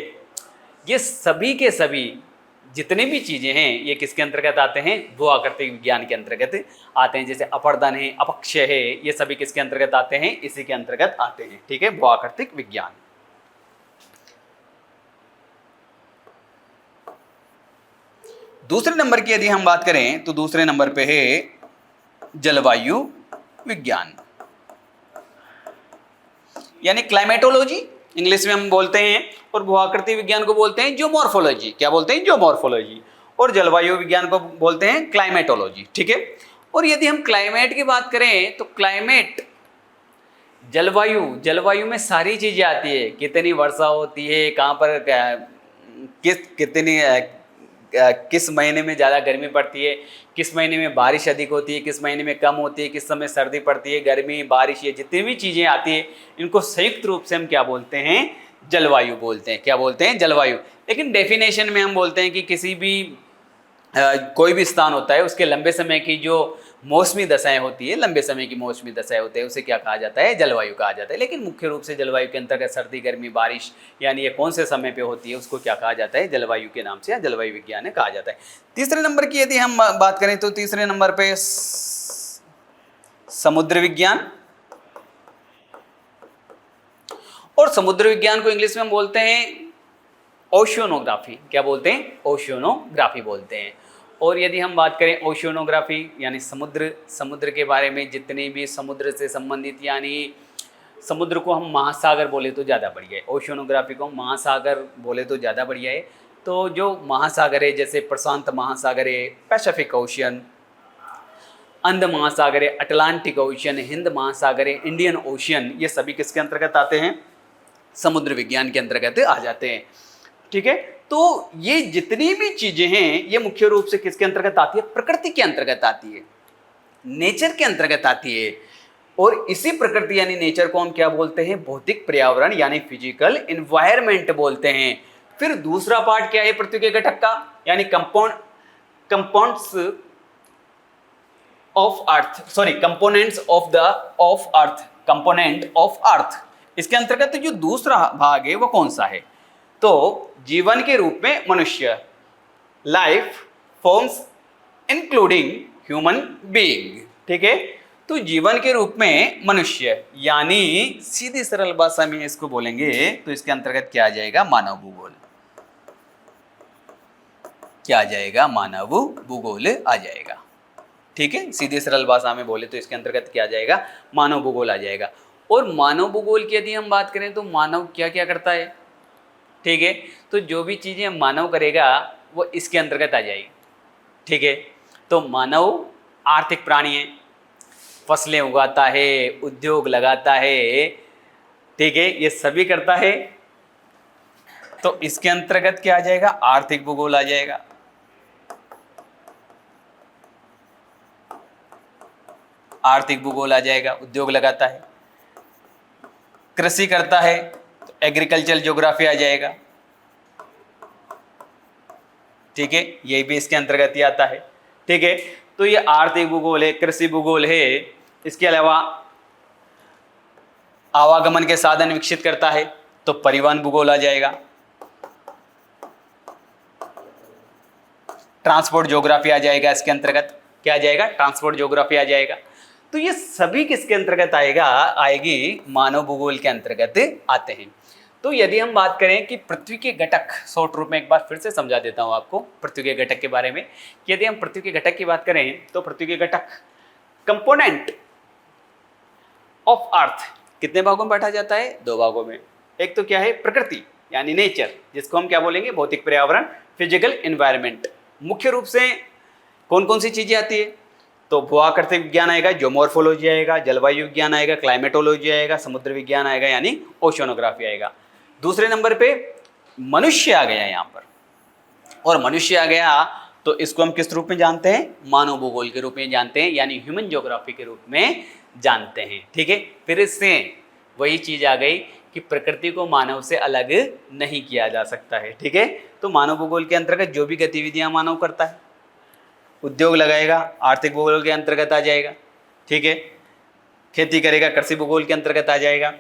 ये सभी के सभी जितने भी चीज़ें हैं ये किसके अंतर्गत आते हैं? भू आकृतिक विज्ञान के अंतर्गत आते हैं। जैसे अपरदन है, अपक्षय है, ये सभी किसके अंतर्गत आते हैं? इसी के अंतर्गत आते हैं, ठीक है, भू आकृतिक विज्ञान। दूसरे नंबर की यदि हम बात करें तो दूसरे नंबर पे है जलवायु विज्ञान, यानी क्लाइमेटोलॉजी इंग्लिश में हम बोलते हैं, और भू आकृतिक विज्ञान को बोलते हैं जियोमॉर्फोलॉजी। क्या बोलते हैं? जियोमॉर्फोलॉजी। और जलवायु विज्ञान को बोलते हैं क्लाइमेटोलॉजी, ठीक है। और यदि हम क्लाइमेट की बात करें तो क्लाइमेट, जलवायु में सारी चीजें आती है। कितनी वर्षा होती है, कहाँ पर किस महीने में ज़्यादा गर्मी पड़ती है, किस महीने में बारिश अधिक होती है, किस महीने में कम होती है, किस समय सर्दी पड़ती है, गर्मी, बारिश, ये जितनी भी चीज़ें आती है इनको संयुक्त रूप से हम क्या बोलते हैं? जलवायु बोलते हैं। क्या बोलते हैं? जलवायु। लेकिन डेफिनेशन में हम बोलते हैं कि किसी भी कोई भी स्थान होता है उसके लंबे समय की जो मौसमी दशाएं होती है, लंबे समय की मौसमी दशाएं होते हैं, उसे क्या कहा जाता है? जलवायु कहा जाता है। लेकिन मुख्य रूप से जलवायु के अंतर्गत सर्दी, गर्मी, बारिश, यानी ये कौन से समय पे होती है उसको क्या कहा जाता है? जलवायु के नाम से या जलवायु विज्ञान कहा जाता है। तीसरे नंबर की यदि हम बात करें तो तीसरे नंबर पे समुद्र विज्ञान, और समुद्र विज्ञान को इंग्लिश में हम बोलते हैं ओशियोनोग्राफी। क्या बोलते हैं? ओशियोनोग्राफी बोलते हैं। और यदि हम बात करें ओशियोनोग्राफी यानी समुद्र के बारे में जितने भी समुद्र से संबंधित, यानी समुद्र को हम महासागर बोले तो ज़्यादा बढ़िया है, ओशियोनोग्राफी को हम महासागर बोले तो ज़्यादा बढ़िया है। तो जो महासागर है, जैसे प्रशांत महासागर है, पैसिफिक ओशियन, अंध महासागर है, अटलांटिक ओशियन, हिंद महासागर है, इंडियन ओशियन, ये सभी किसके अंतर्गत आते हैं? समुद्र विज्ञान के अंतर्गत आ जाते हैं, ठीक है। तो ये जितनी भी चीजें हैं ये मुख्य रूप से किसके अंतर्गत आती है? प्रकृति के अंतर्गत आती है, नेचर के अंतर्गत आती है। और इसी प्रकृति यानी नेचर को हम क्या बोलते हैं? भौतिक पर्यावरण यानी फिजिकल एनवायरनमेंट बोलते हैं। फिर दूसरा पार्ट क्या है पृथ्वी के घटक का? यानी components of earth, component of earth. इसके अंतर्गत जो दूसरा भाग है वो कौन सा है? तो जीवन के रूप में मनुष्य, life forms including human being, ठीक है। तो जीवन के रूप में मनुष्य, यानी सीधी सरल भाषा में इसको बोलेंगे तो इसके अंतर्गत क्या आ जाएगा? मानव भूगोल। क्या आ जाएगा? मानव भूगोल आ जाएगा, ठीक है। सीधी सरल भाषा में बोले तो इसके अंतर्गत क्या आ जाएगा? मानव भूगोल आ जाएगा। और मानव भूगोल की यदि हम बात करें तो मानव क्या क्या करता है, ठीक है। तो जो भी चीज़ें मानव करेगा वो इसके अंतर्गत आ जाएगी, ठीक है। तो मानव आर्थिक प्राणी है, फसलें उगाता है, उद्योग लगाता है, ठीक है, ये सभी करता है। तो इसके अंतर्गत क्या आ जाएगा? आर्थिक भूगोल आ जाएगा। आर्थिक भूगोल आ जाएगा। उद्योग लगाता है, कृषि करता है तो एग्रीकल्चर ज्योग्राफी आ जाएगा, ठीक है, ये भी इसके अंतर्गत ही आता है, ठीक है। तो ये आर्थिक भूगोल है, कृषि भूगोल है। इसके अलावा आवागमन के साधन विकसित करता है तो परिवहन भूगोल आ जाएगा। ट्रांसपोर्ट ज्योग्राफी आ जाएगा इसके अंतर्गत। क्या आ जाएगा? ट्रांसपोर्ट ज्योग्राफी आ जाएगा। तो ये सभी किसके अंतर्गत आएगी? मानव भूगोल के अंतर्गत आते हैं। तो यदि हम बात करें कि पृथ्वी के घटक, शॉर्ट रूप में एक बार फिर से समझा देता हूं आपको पृथ्वी के घटक के बारे में। कि यदि हम पृथ्वी के घटक की बात करें तो पृथ्वी के घटक कंपोनेंट ऑफ अर्थ कितने भागों में बांटा जाता है? 2 भागों में। एक तो क्या है? प्रकृति यानी नेचर, जिसको हम क्या बोलेंगे? भौतिक पर्यावरण, फिजिकल एनवायरनमेंट। मुख्य रूप से कौन कौन सी चीजें आती है? तो भू आकृतिक विज्ञान आएगा, जियोमॉर्फोलॉजी आएगा, जलवायु विज्ञान आएगा, क्लाइमेटोलॉजी आएगा, समुद्र विज्ञान आएगा यानी ओशियोनोग्राफी आएगा। दूसरे नंबर पे मनुष्य आ गया यहाँ पर, और मनुष्य आ गया तो इसको हम किस रूप में जानते हैं? मानव भूगोल के रूप में जानते हैं, यानी ह्यूमन ज्योग्राफी के रूप में जानते हैं, ठीक है। फिर इससे वही चीज आ गई कि प्रकृति को मानव से अलग नहीं किया जा सकता है। ठीक है, तो मानव भूगोल के अंतर्गत जो भी गतिविधियां मानव करता है, उद्योग लगाएगा, आर्थिक भूगोल के अंतर्गत आ जाएगा। ठीक है, खेती करेगा, कृषि भूगोल के अंतर्गत आ जाएगा,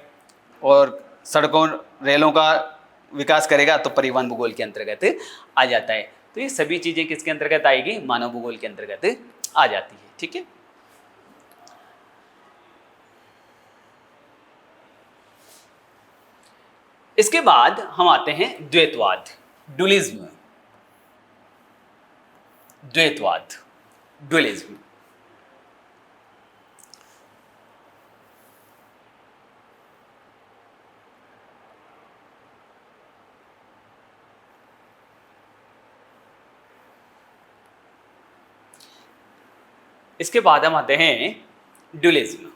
और सड़कों रेलों का विकास करेगा तो परिवहन भूगोल के अंतर्गत आ जाता है। तो ये सभी चीजें किसके अंतर्गत आएगी? मानव भूगोल के अंतर्गत आ जाती है। ठीक है, इसके बाद हम आते हैं द्वैतवाद, डुअलिज्म। द्वैतवाद, डुअलिज्म। इसके बाद हम आते हैं डुअलिज्म,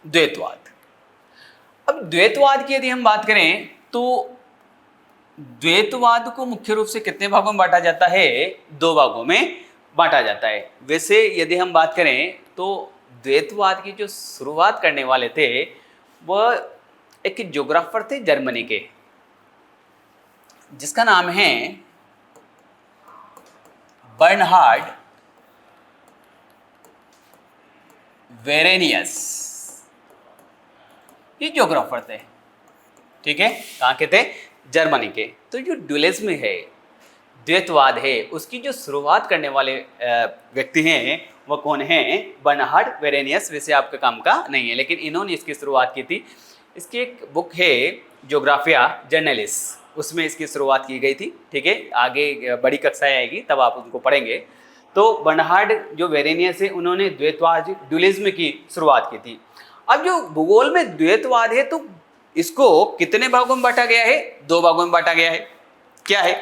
द्वैतवाद। अब द्वैतवाद की यदि हम बात करें तो द्वैतवाद को मुख्य रूप से कितने भागों में बांटा जाता है? 2 भागों में बांटा जाता है। वैसे यदि हम बात करें तो द्वैतवाद की जो शुरुआत करने वाले थे वह एक ज्योग्राफर थे जर्मनी के, जिसका नाम है बर्नहार्ड वेरेनियस। ये ज्योग्राफर थे। ठीक है, कहाँ के थे? जर्मनी के। तो जो डुअलिज्म है, द्वैतवाद है, उसकी जो शुरुआत करने वाले व्यक्ति हैं वो कौन हैं? Bernhard Varenius. वैसे आपका काम का नहीं है, लेकिन इन्होंने इसकी शुरुआत की थी। इसकी एक बुक है ज्योग्राफिया जर्नलिस, उसमें इसकी शुरुआत की गई थी। ठीक है, आगे बड़ी कक्षाएं आएगी तब आप उनको पढ़ेंगे। तो बर्नहार्ड जो वेरेनियस है, उन्होंने द्वैतवाद डुअलिज्म की शुरुआत की थी। अब जो भूगोल में द्वैतवाद है तो इसको कितने भागों में बांटा गया है? 2 भागों में बांटा गया है। क्या है?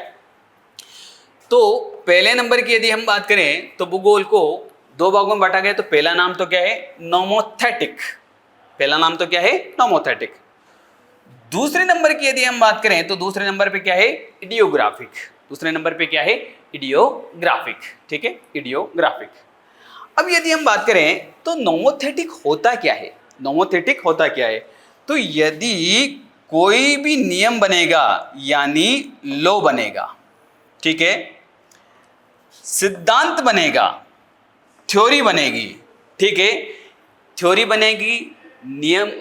तो पहले नंबर की यदि हम बात करें तो भूगोल को 2 भागों में बांटा गया। तो पहला नाम तो क्या है? नोमोथेटिक। पहला नाम तो क्या है? नोमोथेटिक। दूसरे नंबर की यदि हम बात करें तो दूसरे नंबर पे क्या है? इडियोग्राफिक। दूसरे नंबर पे क्या है? इडियोग्राफिक। ठीक है, इडियोग्राफिक। अब यदि हम बात करें तो नोमोथेटिक होता क्या है? नोमोथेटिक होता क्या है? तो यदि कोई भी नियम बनेगा यानी लॉ बनेगा, ठीक है, सिद्धांत बनेगा, थ्योरी बनेगी। ठीक है, थ्योरी बनेगी, नियम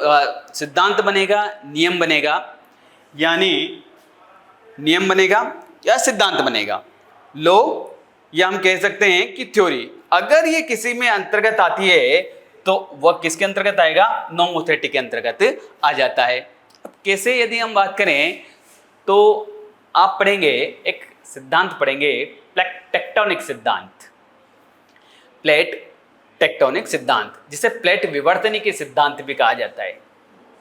सिद्धांत बनेगा, नियम बनेगा, यानी नियम बनेगा या सिद्धांत बनेगा, लॉ या हम कह सकते हैं कि थ्योरी। अगर ये किसी में अंतर्गत आती है तो वह किसके अंतर्गत आएगा? नोमोथेटिक के अंतर्गत आ जाता है। अब कैसे यदि हम बात करें तो आप पढ़ेंगे, एक सिद्धांत पढ़ेंगे, प्लेट टेक्टोनिक सिद्धांत। प्लेट टेक्टोनिक सिद्धांत, जिसे प्लेट विवर्तनी के सिद्धांत भी कहा जाता है।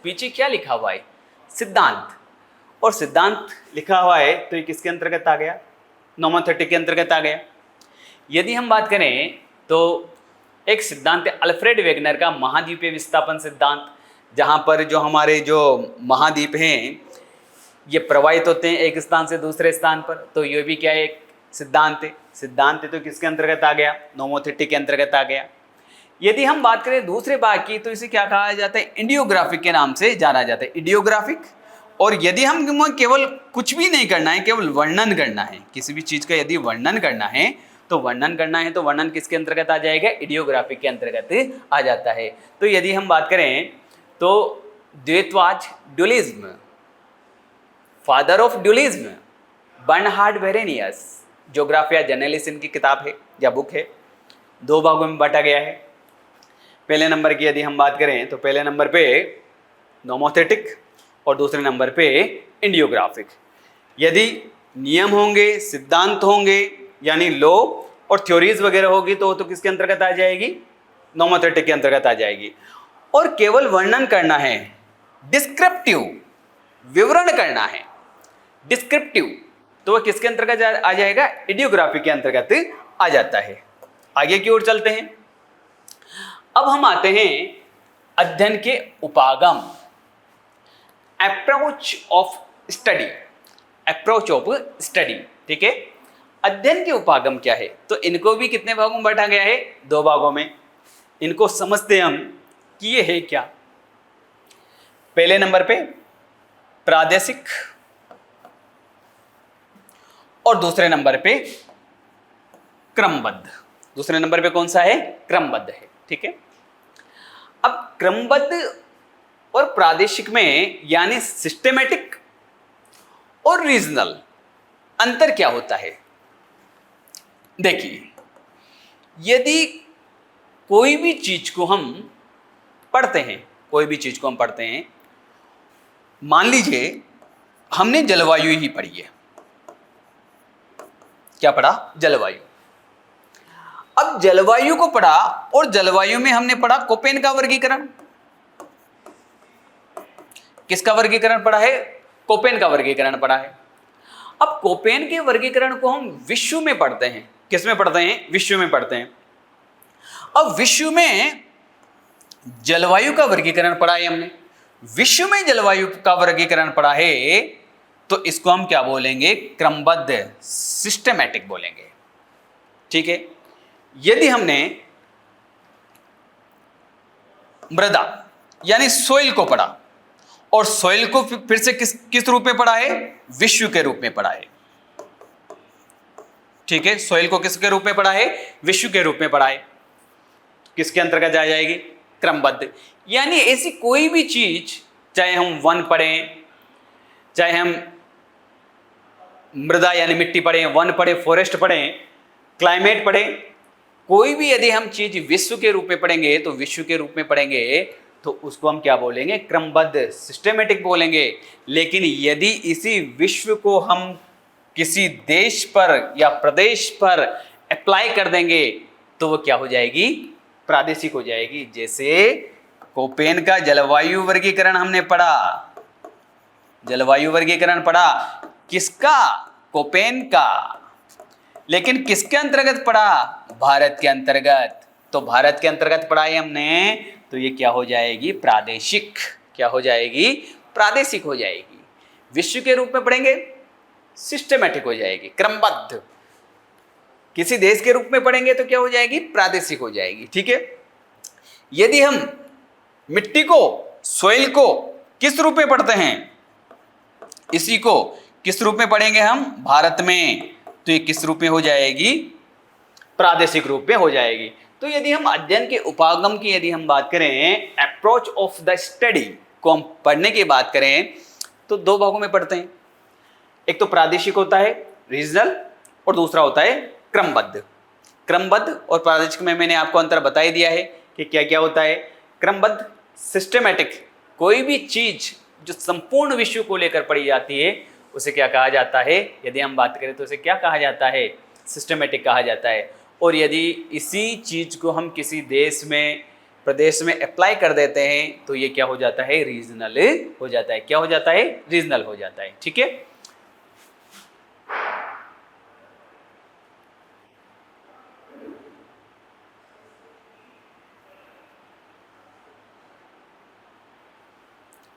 पीछे क्या लिखा हुआ है? सिद्धांत। और सिद्धांत लिखा हुआ है तो ये किसके अंतर्गत आ गया? नोमोथेटिक के अंतर्गत आ गया। यदि हम बात करें तो एक सिद्धांत है अल्फ्रेड वेगनर का महाद्वीपीय विस्थापन सिद्धांत, जहाँ पर जो हमारे जो महाद्वीप हैं ये प्रवाहित होते हैं एक स्थान से दूसरे स्थान पर। तो ये भी क्या है? एक सिद्धांत है। सिद्धांत है तो किसके अंतर्गत आ गया? नोमोथेटिक के अंतर्गत आ गया। यदि हम बात करें दूसरे भाग की तो इसे क्या कहा जाता है? इडियोग्राफिक के नाम से जाना जाता है, इडियोग्राफिक। और यदि हम केवल कुछ भी नहीं करना है, केवल वर्णन करना है, किसी भी चीज़ का यदि वर्णन करना है तो वर्णन किसके अंतर्गत आ जाएगा? इडियोग्राफिक के अंतर्गत आ जाता है। तो यदि हम बात करें तो द्वैतवाद, dualism, father of dualism Bernhard Varenius, Geographia Generalis इनकी किताब है या बुक है। 2 भागों में बांटा गया है। पहले नंबर की यदि हम बात करें तो पहले नंबर पे नोमोथेटिक और दूसरे नंबर पे इडियोग्राफिक। यदि नियम होंगे, सिद्धांत होंगे यानी लॉ और थ्योरीज वगैरह होगी तो किसके अंतर्गत आ जाएगी? नोमोथेटिक के अंतर्गत आ जाएगी। और केवल वर्णन करना है, डिस्क्रिप्टिव, विवरण करना है, डिस्क्रिप्टिव, तो वह किसके अंतर्गत आ जाएगा? इडियोग्राफिक के अंतर्गत आ जाता है। आगे की ओर चलते हैं। अब हम आते हैं अध्ययन के उपागम, approach of study, approach of study. ठीक है, अध्ययन के उपागम क्या है? तो इनको भी कितने भागों में बांटा गया है? 2 भागों में। इनको समझते हम कि ये है क्या। पहले नंबर पे प्रादेशिक और दूसरे नंबर पे क्रमबद्ध। दूसरे नंबर पे कौन सा है? क्रमबद्ध है। ठीक है, अब क्रमबद्ध और प्रादेशिक में यानी सिस्टेमेटिक और रीजनल अंतर क्या होता है? देखिए, यदि कोई भी चीज को हम पढ़ते हैं, कोई भी चीज को हम पढ़ते हैं, मान लीजिए हमने जलवायु ही पढ़ी है। क्या पढ़ा? जलवायु। अब जलवायु को पढ़ा और जलवायु में हमने पढ़ा कोपेन का वर्गीकरण। किसका वर्गीकरण पढ़ा है? कोपेन का वर्गीकरण पढ़ा है। अब कोपेन के वर्गीकरण को हम विश्व में पढ़ते हैं। किस में पढ़ते हैं? विश्व में पढ़ते हैं। अब विश्व में जलवायु का वर्गीकरण पढ़ा है हमने, विश्व में जलवायु का वर्गीकरण पढ़ा है, तो इसको हम क्या बोलेंगे? क्रमबद्ध, सिस्टेमैटिक बोलेंगे। ठीक है, यदि हमने मृदा यानी सोइल को पढ़ा और सोइल को फिर से किस रूप में पढ़ा है? विश्व के रूप में पढ़ा है। ठीक है, सोइल को किसके रूप में पढ़ा है? विश्व के रूप में पढ़ा है। किसके अंतर्गत आ जाएगी? क्रमबद्ध। यानी ऐसी कोई भी चीज, चाहे हम वन पढ़ें, चाहे हम मृदा यानी मिट्टी पढ़ें, वन पढ़ें, फॉरेस्ट पढ़ें, क्लाइमेट पढ़ें, कोई भी यदि हम चीज विश्व के रूप में पढ़ेंगे तो विश्व के रूप में पढ़ेंगे तो उसको हम क्या बोलेंगे? क्रमबद्ध, सिस्टेमेटिक बोलेंगे। लेकिन यदि इसी विश्व को हम किसी देश पर या प्रदेश पर अप्लाई कर देंगे तो वो क्या हो जाएगी? प्रादेशिक हो जाएगी। जैसे कोपेन का जलवायु वर्गीकरण हमने पढ़ा, जलवायु वर्गीकरण पढ़ा किसका? कोपेन का। लेकिन किसके अंतर्गत पढ़ा? भारत के अंतर्गत। तो भारत के अंतर्गत पढ़ा है हमने, तो ये क्या हो जाएगी? प्रादेशिक। क्या हो जाएगी? प्रादेशिक हो जाएगी। विश्व के रूप में पढ़ेंगे, सिस्टेमैटिक हो जाएगी, क्रमबद्ध। किसी देश के रूप में पढ़ेंगे तो क्या हो जाएगी? प्रादेशिक हो जाएगी। ठीक है, यदि हम मिट्टी को, सोइल को किस रूप में पढ़ते हैं? इसी को किस रूप में पढ़ेंगे हम? भारत में। तो ये किस रूप में हो जाएगी? प्रादेशिक रूप में हो जाएगी। तो यदि हम अध्ययन के उपागम की यदि हम बात करें, अप्रोच ऑफ द स्टडी को हम पढ़ने की बात करें तो दो भागों में पढ़ते हैं। एक तो प्रादेशिक होता है, रीजनल, और दूसरा होता है क्रमबद्ध। क्रमबद्ध और प्रादेशिक में मैंने आपको अंतर बता ही दिया है कि क्या क्या होता है। क्रमबद्ध, सिस्टेमैटिक, कोई भी चीज जो संपूर्ण विश्व को लेकर पढ़ी जाती है उसे क्या कहा जाता है? यदि हम बात करें तो उसे क्या कहा जाता है? सिस्टेमेटिक कहा जाता है। और यदि इसी चीज को हम किसी देश में, प्रदेश में अप्लाई कर देते हैं तो ये क्या हो जाता है? रीजनल हो जाता है। क्या हो जाता है? रीजनल हो जाता है। ठीक है,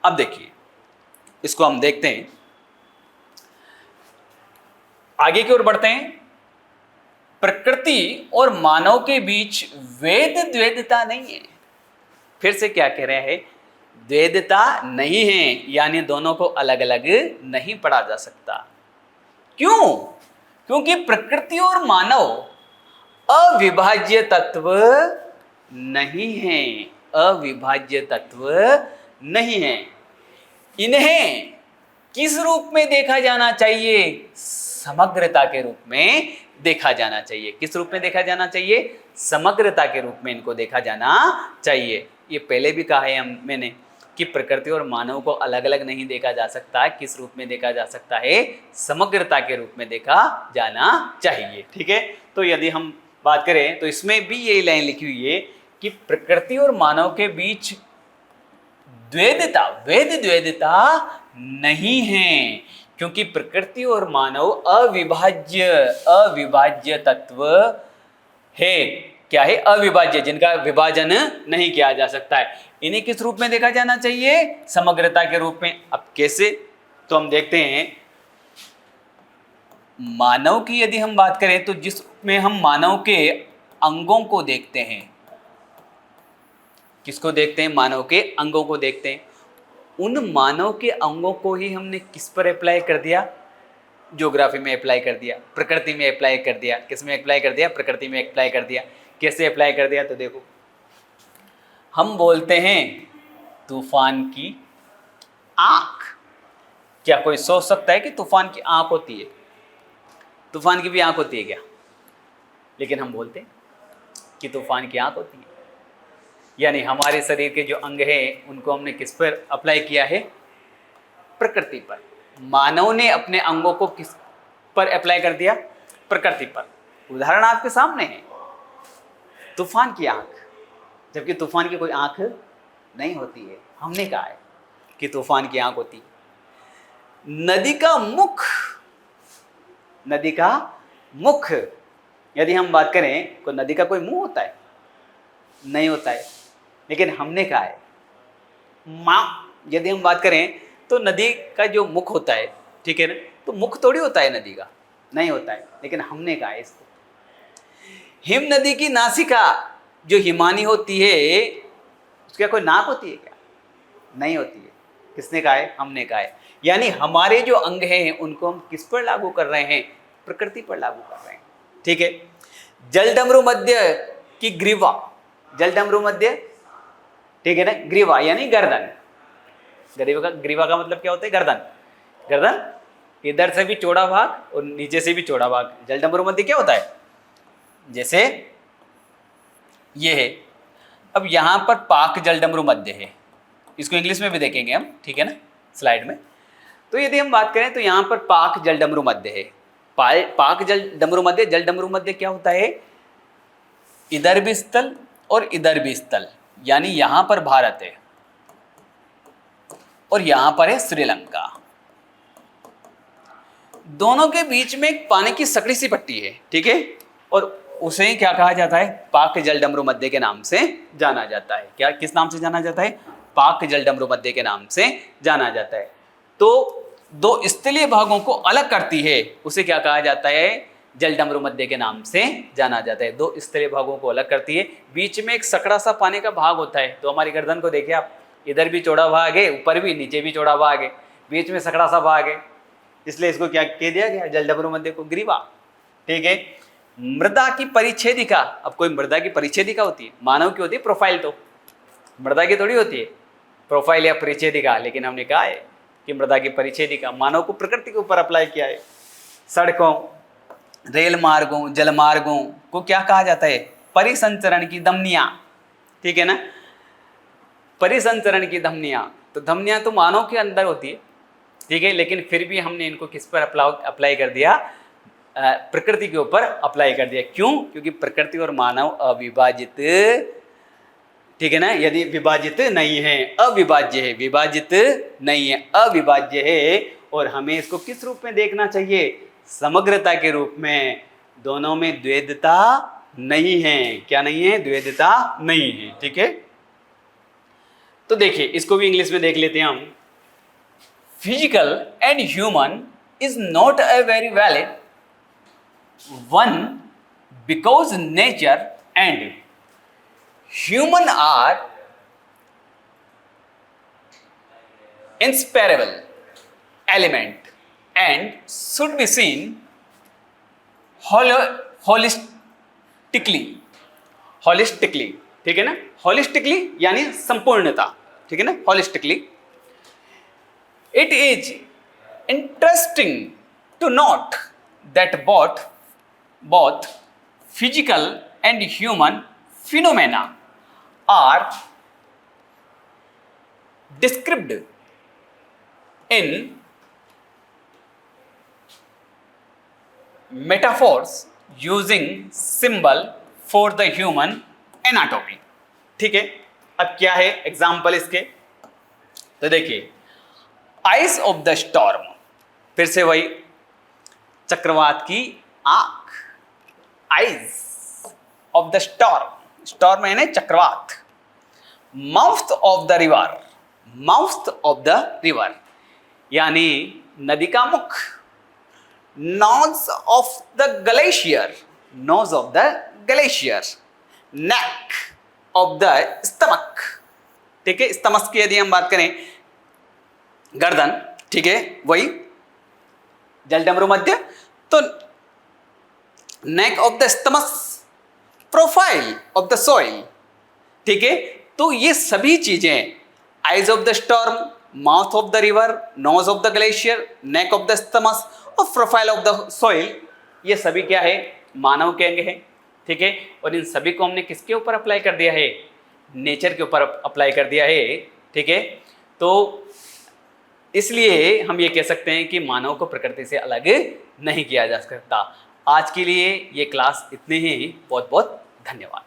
अब देखिए, इसको हम देखते हैं, आगे की ओर बढ़ते हैं। प्रकृति और मानव के बीच वेद द्वैधता नहीं है। फिर से क्या कह रहे हैं? द्वैधता नहीं है, यानी दोनों को अलग अलग नहीं पढ़ा जा सकता। क्यों? क्योंकि प्रकृति और मानव अविभाज्य तत्व नहीं है। अविभाज्य तत्व नहीं है। इन्हें किस रूप में देखा जाना चाहिए? समग्रता के रूप में देखा जाना चाहिए। किस रूप में देखा जाना चाहिए? समग्रता के रूप में इनको देखा जाना चाहिए। ये पहले भी कहा है मैंने कि प्रकृति और मानव को अलग अलग नहीं देखा जा सकता। किस रूप में देखा जा सकता है? समग्रता के रूप में देखा जाना चाहिए। ठीक है, तो यदि हम बात करें तो इसमें भी यही लाइन लिखी हुई है कि प्रकृति और मानव के बीच द्वैधता, वेद द्वैधता नहीं है, क्योंकि प्रकृति और मानव अविभाज्य तत्व है। क्या है? अविभाज्य, जिनका विभाजन नहीं किया जा सकता है। इन्हें किस रूप में देखा जाना चाहिए? समग्रता के रूप में। अब कैसे? तो हम देखते हैं, मानव की यदि हम बात करें तो जिसमें हम मानव के अंगों को देखते हैं। किसको देखते हैं? मानव के अंगों को देखते हैं। उन मानव के अंगों को ही हमने किस पर अप्लाई कर दिया? ज्योग्राफी में अप्लाई कर दिया, प्रकृति में अप्लाई कर दिया। किस में अप्लाई कर दिया? प्रकृति में अप्लाई कर दिया। कैसे अप्लाई कर दिया? तो देखो, हम बोलते हैं तूफान की आंख। क्या कोई सोच सकता है कि तूफान की आंख होती है? तूफान की भी आंख होती है क्या? लेकिन हम बोलते हैं कि तूफान की आंख होती है। यानी हमारे शरीर के जो अंग हैं उनको हमने किस पर अप्लाई किया है? प्रकृति पर। मानव ने अपने अंगों को किस पर अप्लाई कर दिया? प्रकृति पर। उदाहरण आपके सामने है, तूफान की आंख, जबकि तूफान की कोई आंख नहीं होती है। हमने कहा है कि तूफान की आंख होती है। नदी का मुख, नदी का मुख, यदि हम बात करें तो नदी का कोई मुंह होता है? नहीं होता है। लेकिन हमने कहा है यदि हम बात करें तो नदी का जो मुख होता है, ठीक है ना, तो मुख थोड़ी होता है नदी का, नहीं होता है। लेकिन हमने कहा है इसको। हिम नदी की नासिका जो हिमानी होती है, उसका कोई नाक होती है क्या? नहीं होती है। किसने कहा है? हमने कहा है। यानी हमारे जो अंग हैं उनको हम किस पर लागू कर रहे हैं? प्रकृति पर लागू कर रहे हैं। ठीक है। जलडमरू मध्य की ग्रीवा, जलडमरू मध्य, ठीक है ना, ग्रीवा यानी गर्दन। ग्रीवा का मतलब क्या होता है? गर्दन। गर्दन इधर से भी चौड़ा भाग और नीचे से भी चौड़ा भाग। जलडमरू मध्य क्या होता है? जैसे ये है। अब यहां पर पाक जलडमरू मध्य है, इसको इंग्लिश में भी देखेंगे हम, ठीक है ना, स्लाइड में। तो यदि हम बात करें तो यहां पर पाक जलडमरू मध्य है। पाक जलडमरू मध्य, जलडमरू मध्य क्या होता है? इधर भी स्थल और इधर भी स्थल, यानी यहां पर भारत है और यहां पर है श्रीलंका। दोनों के बीच में एक पानी की सकड़ी सी पट्टी है, ठीक है, और उसे ही क्या कहा जाता है? पाक जलडमरू मध्य के नाम से जाना जाता है। क्या, किस नाम से जाना जाता है? पाक जलडमरू मध्य के नाम से जाना जाता है। तो दो स्थलीय भागों को अलग करती है, उसे क्या कहा जाता है? जलडमरू मध्य के नाम से जाना जाता है। दो स्थलीय भागों को अलग करती है। बीच में एक सकड़ा सा पानी का भाग होता है। तो हमारी गर्दन को देखिए आप, इधर भी चौड़ा भाग है, ऊपर भी, नीचे भी चौड़ा भाग है, बीच में सकड़ा सा भाग है, इसलिए इसको क्या कह दिया गया? जलडमरू मध्य को ग्रीवा। ठीक है। मृदा की परिच्छेदिका, अब कोई मृदा की परिच्छेदिका होती है? मानव की होती है प्रोफाइल, तो मृदा की थोड़ी होती है प्रोफाइल या परिच्छेदिका। लेकिन हमने कहा है कि मृदा की परिच्छेदिका मानव को प्रकृति के ऊपर अप्लाई किया है। सड़कों, रेल मार्गों, जल मार्गों को क्या कहा जाता है? परिसंचरण की धमनियां, ठीक है ना, परिसंचरण की धमनियां। तो धमनियां तो मानव के अंदर होती है, ठीक है, लेकिन फिर भी हमने इनको किस पर अप्लाई कर दिया? प्रकृति के ऊपर अप्लाई कर दिया। क्यों? क्योंकि प्रकृति और मानव अविभाजित, ठीक है ना, यदि विभाजित नहीं है, अविभाज्य है, विभाजित नहीं है, अविभाज्य है। और हमें इसको किस रूप में देखना चाहिए? समग्रता के रूप में। दोनों में द्वैधता नहीं है। क्या नहीं है? द्वैधता नहीं है। ठीक है। तो देखिए, इसको भी इंग्लिश में देख लेते हैं हम। Physical and human is not a very valid one because nature and human are inseparable element and should be seen holistically, ठीक है ना, holistically यानी संपूर्णता, ठीक है ना, holistically. It is interesting to note that both physical and human phenomena are described in metaphors using symbol for the human anatomy. ठीक है। अब क्या है एग्जाम्पल इसके? तो देखिए, आइज ऑफ द स्टॉर्म, फिर से वही चक्रवात की आंख, eyes of the storm, storm यानी चक्रवात। Mouth of the river, mouth of the river यानी नदी का मुख। Nose of the glacier, nose of the glacier. Neck of the stomach, ठीक है, स्टमक की यदि हम बात करें, गर्दन, ठीक है, वही जलडमरू मध्य। तो neck of the stomach, profile of the soil, ठीक है। तो ये सभी चीजें, eyes of the storm, mouth of the river, nose of the glacier, neck of the stomach और प्रोफाइल ऑफ द सॉइल, ये सभी क्या है, मानव के अंग है, ठीक है। और इन सभी को हमने किसके ऊपर अप्लाई कर दिया है, नेचर के ऊपर अप्लाई कर दिया है, ठीक है। तो इसलिए हम ये कह सकते हैं कि मानव को प्रकृति से अलग नहीं किया जा सकता। आज के लिए ये क्लास इतने ही, बहुत बहुत धन्यवाद।